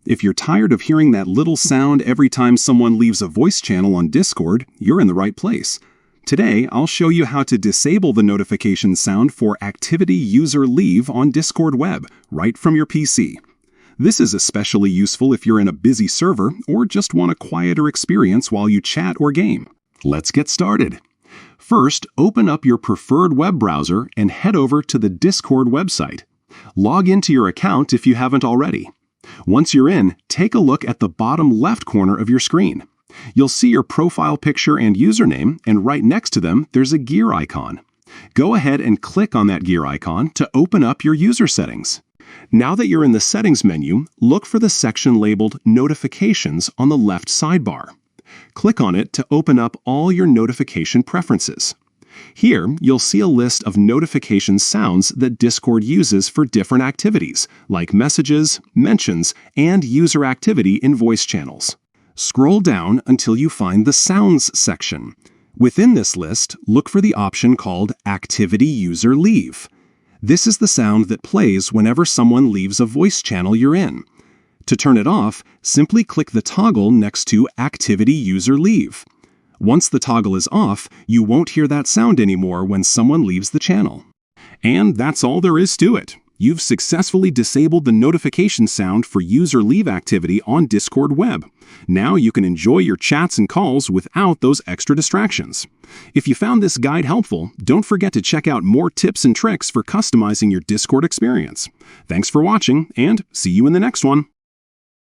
If you're tired of hearing that little sound every time someone leaves a voice channel on Discord, you're in the right place. Today, I'll show you how to disable the notification sound for Activity User Leave on Discord Web, right from your PC. This is especially useful if you're in a busy server or just want a quieter experience while you chat or game. Let's get started. First, open up your preferred web browser and head over to the Discord website. Log into your account if you haven't already. Once you're in, take a look at the bottom left corner of your screen. You'll see your profile picture and username, and right next to them, there's a gear icon. Go ahead and click on that gear icon to open up your user settings. Now that you're in the Settings menu, look for the section labeled Notifications on the left sidebar. Click on it to open up all your notification preferences. Here, you'll see a list of notification sounds that Discord uses for different activities, like messages, mentions, and user activity in voice channels. Scroll down until you find the Sounds section. Within this list, look for the option called Activity User Leave. This is the sound that plays whenever someone leaves a voice channel you're in. To turn it off, simply click the toggle next to Activity User Leave. Once the toggle is off, you won't hear that sound anymore when someone leaves the channel. And that's all there is to it. You've successfully disabled the notification sound for user leave activity on Discord Web. Now you can enjoy your chats and calls without those extra distractions. If you found this guide helpful, don't forget to check out more tips and tricks for customizing your Discord experience. Thanks for watching, and see you in the next one.